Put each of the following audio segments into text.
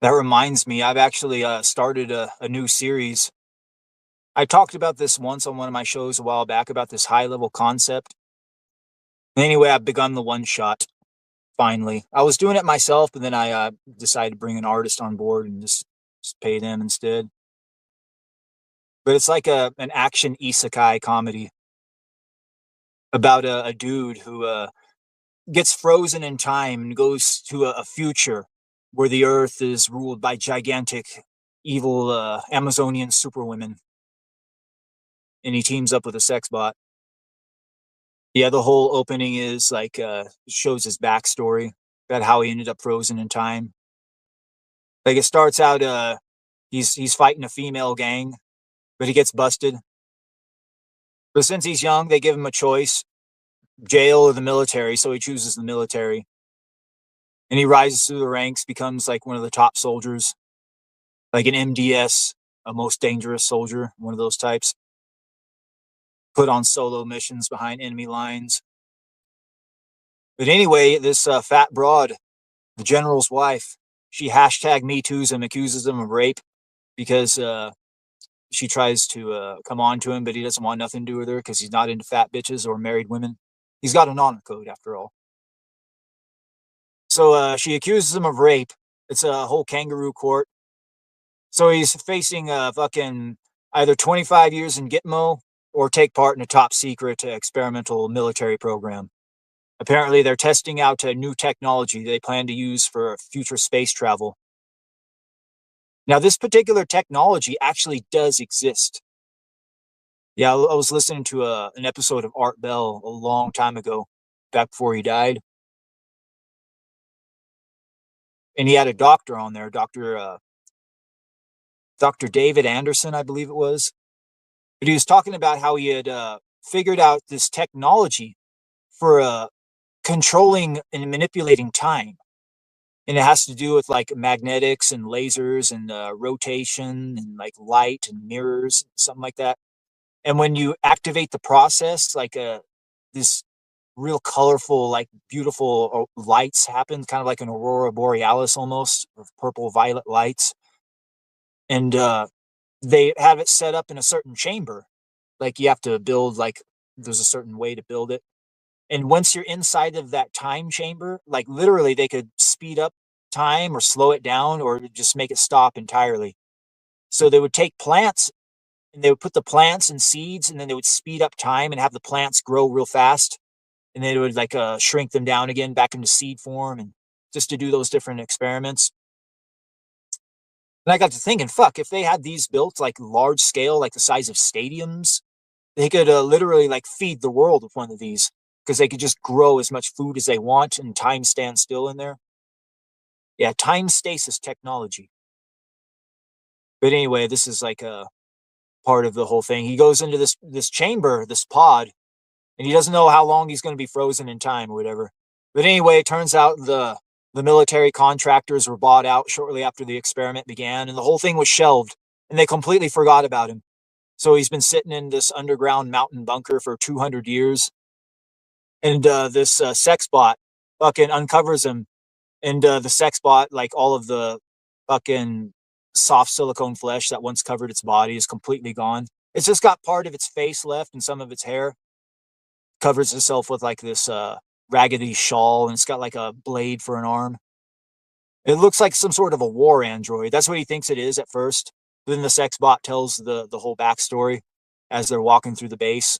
That reminds me, I've actually started a new series. I talked about this once on one of my shows a while back about this high level concept. Anyway, I've begun the one shot finally. I was doing it myself, but then I decided to bring an artist on board and just pay them instead. But it's like an action isekai comedy about a dude who gets frozen in time and goes to a future where the earth is ruled by gigantic, evil Amazonian superwomen, and he teams up with a sexbot. Yeah, the whole opening is like shows his backstory about how he ended up frozen in time. Like it starts out he's fighting a female gang, but he gets busted. But since he's young, they give him a choice, jail or the military, so he chooses the military. And he rises through the ranks, becomes like one of the top soldiers, like an MDS, a most dangerous soldier, one of those types. Put on solo missions behind enemy lines. But anyway, this fat broad, the general's wife, she hashtag me too's him, accuses him of rape because she tries to come on to him, but he doesn't want nothing to do with her because he's not into fat bitches or married women. He's got an honor code after all. So she accuses him of rape. It's a whole kangaroo court. So he's facing fucking either 25 years in Gitmo or take part in a top secret experimental military program. Apparently, they're testing out a new technology they plan to use for future space travel. Now, this particular technology actually does exist. Yeah, I was listening to an episode of Art Bell a long time ago, back before he died. And he had a doctor on there, Dr. David Anderson, I believe it was. But he was talking about how he had figured out this technology for controlling and manipulating time. And it has to do with like magnetics and lasers and rotation and like light and mirrors, something like that. And when you activate the process, like this real colorful, like beautiful lights happen, kind of like an aurora borealis almost, of purple violet lights. And they have it set up in a certain chamber. Like you have to build like there's a certain way to build it. And once you're inside of that time chamber, like literally they could speed up time or slow it down or just make it stop entirely. So they would take plants and they would put the plants and seeds and then they would speed up time and have the plants grow real fast. And they would like shrink them down again back into seed form and just to do those different experiments. And I got to thinking, fuck, if they had these built like large scale, like the size of stadiums, they could literally like feed the world with one of these because they could just grow as much food as they want and time stand still in there. Yeah, time stasis technology. But anyway, this is like a part of the whole thing. He goes into this chamber, this pod, and he doesn't know how long he's going to be frozen in time or whatever. But anyway, it turns out the military contractors were bought out shortly after the experiment began, and the whole thing was shelved, and they completely forgot about him. So he's been sitting in this underground mountain bunker for 200 years, and this sex bot fucking uncovers him, and the sex bot, like all of the fucking soft silicone flesh that once covered its body, is completely gone. It's just got part of its face left and some of its hair. Covers itself with like this raggedy shawl, and it's got like a blade for an arm. It looks like some sort of a war android. That's what he thinks it is at first. But then the sex bot tells the whole backstory as they're walking through the base.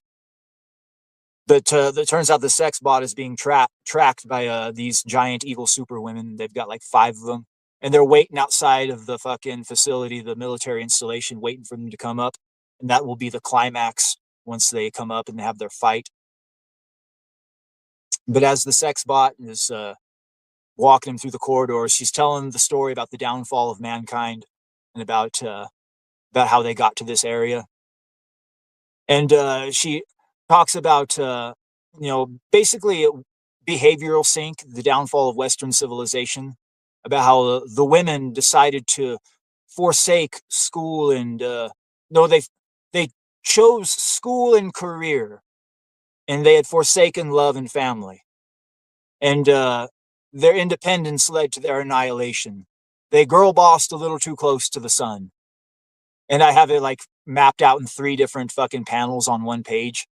But it turns out the sex bot is being tracked by these giant evil superwomen. They've got like 5 of them, and they're waiting outside of the fucking facility, the military installation, waiting for them to come up. And that will be the climax once they come up and have their fight. But as the sex bot is walking him through the corridors, she's telling the story about the downfall of mankind and about how they got to this area. And she talks about basically behavioral sync, the downfall of Western civilization, about how the women decided to forsake school and no, they chose school and career, and they had forsaken love and family, and their independence led to their annihilation. They girl bossed a little too close to the sun. And I have it like mapped out in 3 different fucking panels on one page.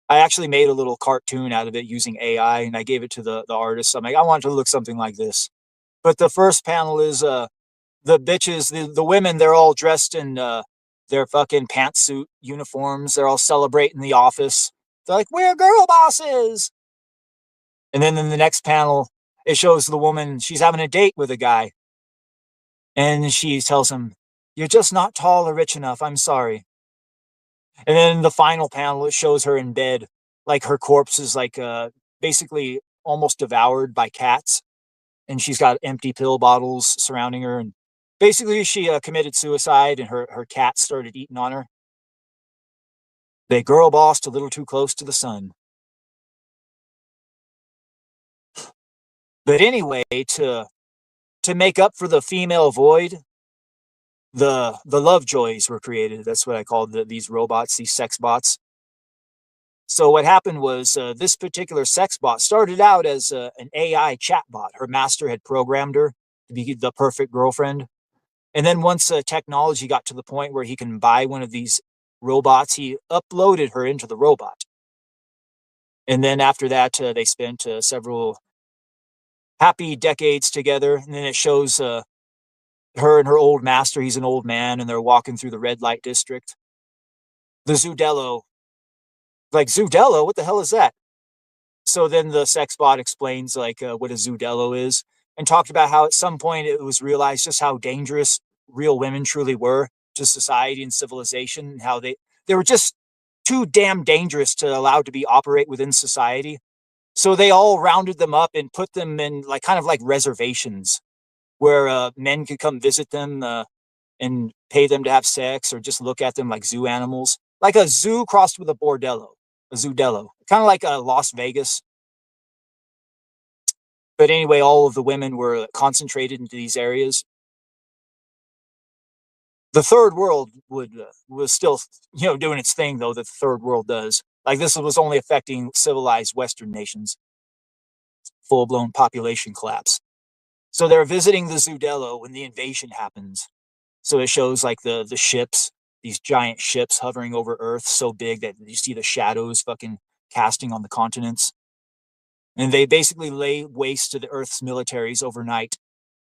I actually made a little cartoon out of it using AI, and I gave it to the artist. I'm like, I want it to look something like this. But the first panel is the bitches, the women, they're all dressed in their fucking pantsuit uniforms. They're all celebrating the office. They're like, we're girl bosses. And then in the next panel, it shows the woman, she's having a date with a guy. And she tells him, you're just not tall or rich enough. I'm sorry. And then in the final panel, it shows her in bed. Like her corpse is like basically almost devoured by cats. And she's got empty pill bottles surrounding her. And basically she committed suicide and her cat started eating on her. They girl bossed a little too close to the sun. But anyway, to make up for the female void, the love joys were created. That's what I called these robots, these sex bots. So what happened was this particular sex bot started out as an AI chat bot. Her master had programmed her to be the perfect girlfriend. And then once technology got to the point where he can buy one of these robots, he uploaded her into the robot. And then after that, they spent several happy decades together. And then it shows her and her old master. He's an old man, and they're walking through the red light district. The Zudello. Like, Zudello? What the hell is that? So then the sex bot explains like what a Zudello is, and talked about how at some point it was realized just how dangerous real women truly were to society and civilization, and how they were just too damn dangerous to allow to be operate within society. So they all rounded them up and put them in like kind of like reservations where men could come visit them and pay them to have sex or just look at them like zoo animals, like a zoo crossed with a bordello, a zoodello, kind of like a Las Vegas. But anyway, all of the women were concentrated into these areas. The third world was still, doing its thing though. That the third world does. Like this was only affecting civilized Western nations. Full blown population collapse. So they're visiting the Zudello when the invasion happens. So it shows like the ships, these giant ships hovering over Earth, so big that you see the shadows fucking casting on the continents. And they basically lay waste to the Earth's militaries overnight.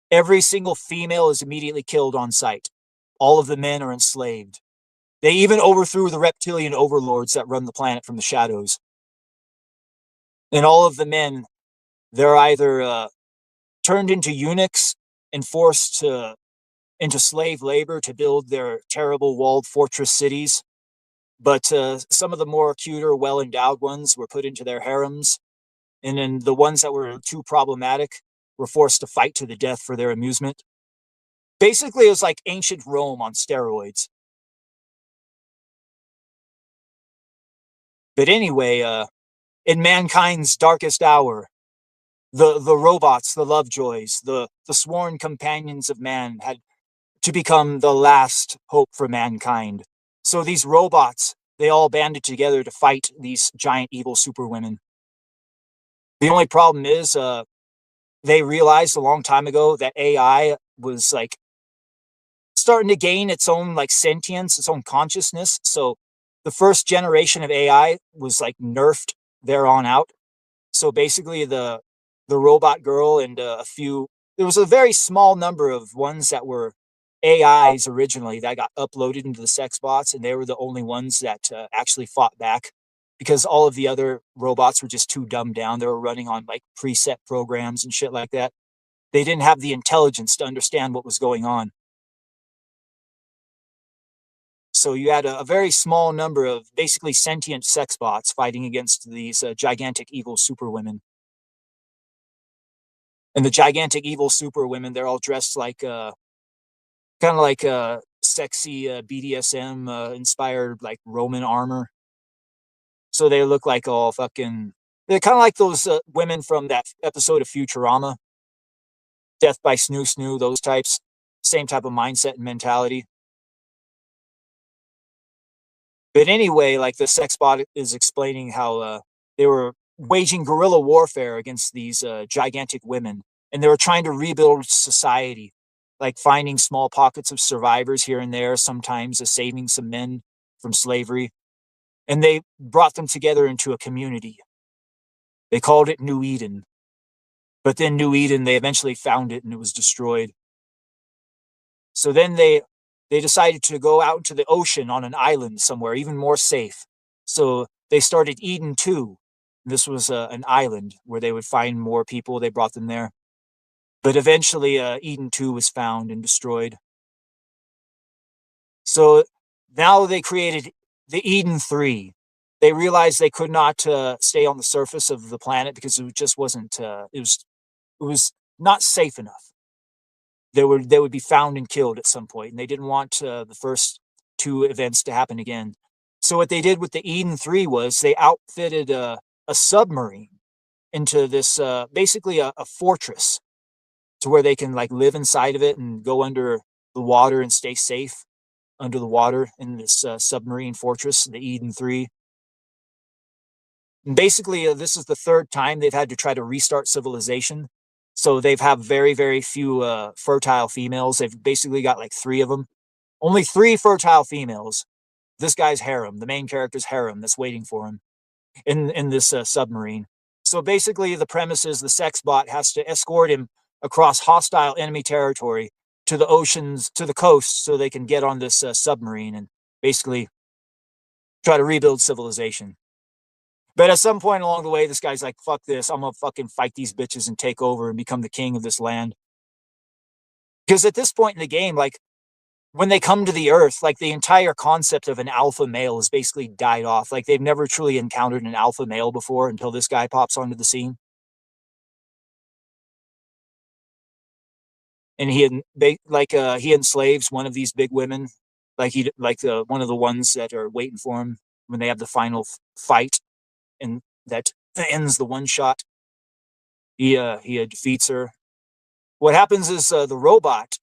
Every single female is immediately killed on sight. All of the men are enslaved. They even overthrew the reptilian overlords that run the planet from the shadows. And all of the men, they're either turned into eunuchs and forced into slave labor to build their terrible walled fortress cities. But some of the more cuter, well-endowed ones were put into their harems. And then the ones that were too problematic were forced to fight to the death for their amusement. Basically, it was like ancient Rome on steroids. But anyway, in mankind's darkest hour, the robots, the lovejoys, the sworn companions of man had to become the last hope for mankind. So these robots, they all banded together to fight these giant evil superwomen. The only problem is they realized a long time ago that AI was like starting to gain its own like sentience, its own consciousness. So the first generation of AI was like nerfed there on out. So basically the robot girl and there was a very small number of ones that were AIs originally that got uploaded into the sex bots, and they were the only ones that actually fought back because all of the other robots were just too dumbed down. They were running on like preset programs and shit like that. They didn't have the intelligence to understand what was going on. So you had a very small number of basically sentient sex bots fighting against these gigantic evil superwomen. And the gigantic evil superwomen, they're all dressed like kind of like sexy BDSM inspired like Roman armor. So they look like all fucking. They're kind of like those women from that episode of Futurama, Death by Snoo Snoo, those types. Same type of mindset and mentality. But anyway, like the sex bot is explaining how they were waging guerrilla warfare against these gigantic women, and they were trying to rebuild society like finding small pockets of survivors here and there, sometimes saving some men from slavery. And they brought them together into a community. They called it New Eden. But then New Eden, they eventually found it and it was destroyed. So then they decided to go out into the ocean on an island somewhere, even more safe. So they started Eden 2. This was an island where they would find more people. They brought them there. But eventually, Eden 2 was found and destroyed. So now they created the Eden 3. They realized they could not stay on the surface of the planet because it just wasn't, it was not safe enough. They would be found and killed at some point, and they didn't want the first two events to happen again. So what they did with the Eden 3 was they outfitted a submarine into this basically a fortress to where they can like live inside of it and go under the water and stay safe under the water in this submarine fortress, the Eden 3. And basically, this is the third time they've had to try to restart civilization. So they've have very, very few fertile females. They've basically got like 3 of them. Only 3 fertile females. This guy's harem, the main character's harem that's waiting for him in this submarine. So basically, the premise is the sexbot has to escort him across hostile enemy territory to the oceans, to the coast, so they can get on this submarine and basically try to rebuild civilization. But at some point along the way, this guy's like, fuck this. I'm going to fucking fight these bitches and take over and become the king of this land. Because at this point in the game, like, when they come to the earth, like, the entire concept of an alpha male has basically died off. Like, they've never truly encountered an alpha male before until this guy pops onto the scene. And he enslaves one of these big women. One of the ones that are waiting for him when they have the final fight. And that ends the one shot. He defeats her. What happens is the robot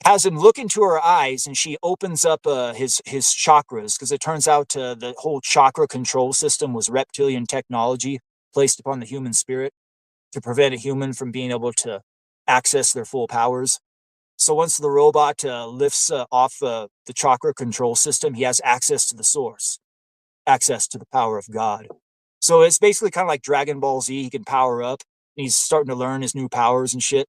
has him look into her eyes, and she opens up his chakras, because it turns out the whole chakra control system was reptilian technology placed upon the human spirit to prevent a human from being able to access their full powers. So once the robot lifts off the chakra control system, he has access to the source, access to the power of God. So it's basically kind of like Dragon Ball Z. He can power up, and he's starting to learn his new powers and shit.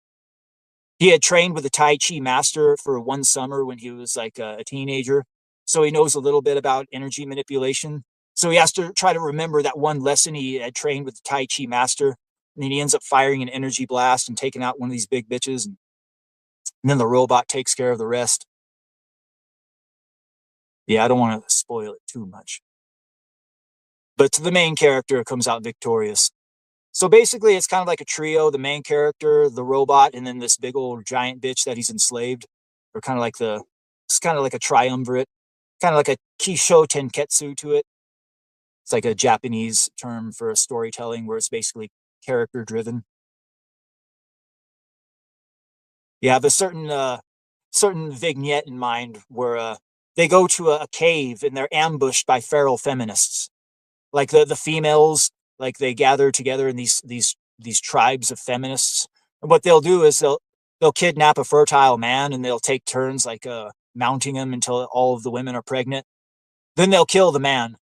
He had trained with a Tai Chi master for one summer when he was like a teenager. So he knows a little bit about energy manipulation. So he has to try to remember that one lesson he had trained with the Tai Chi master. And then he ends up firing an energy blast and taking out one of these big bitches. And then the robot takes care of the rest. Yeah, I don't want to spoil it too much. But the main character comes out victorious. So basically, it's kind of like a trio: the main character, the robot, and then this big old giant bitch that he's enslaved. Or kind of like it's kind of like a triumvirate, kind of like a Kisho Tenketsu to it. It's like a Japanese term for storytelling where it's basically character driven. You have a certain vignette in mind where they go to a cave and they're ambushed by feral feminists. Like the females, like they gather together in these tribes of feminists. And what they'll do is they'll kidnap a fertile man, and they'll take turns like mounting him until all of the women are pregnant. Then they'll kill the man.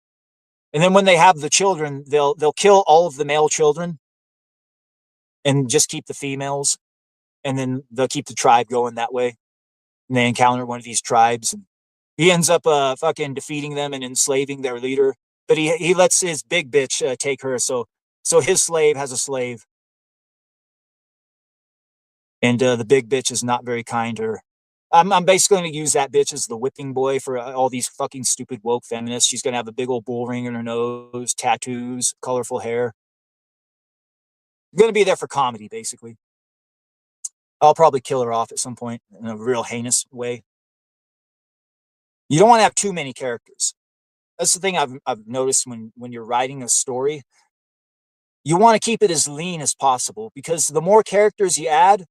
And then when they have the children, they'll kill all of the male children and just keep the females. And then they'll keep the tribe going that way. And they encounter one of these tribes, and he ends up fucking defeating them and enslaving their leader. But he lets his big bitch take her. So his slave has a slave. And the big bitch is not very kind to her. I'm basically going to use that bitch as the whipping boy for all these fucking stupid woke feminists. She's going to have a big old bull ring in her nose, tattoos, colorful hair. Going to be there for comedy, basically. I'll probably kill her off at some point in a real heinous way. You don't want to have too many characters. That's the thing I've noticed when you're writing a story. You want to keep it as lean as possible, because the more characters you add,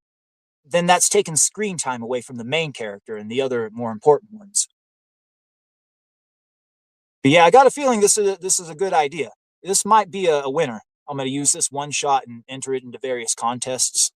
then that's taking screen time away from the main character and the other more important ones. But yeah, I got a feeling this is a good idea. This might be a winner. I'm going to use this one shot and enter it into various contests.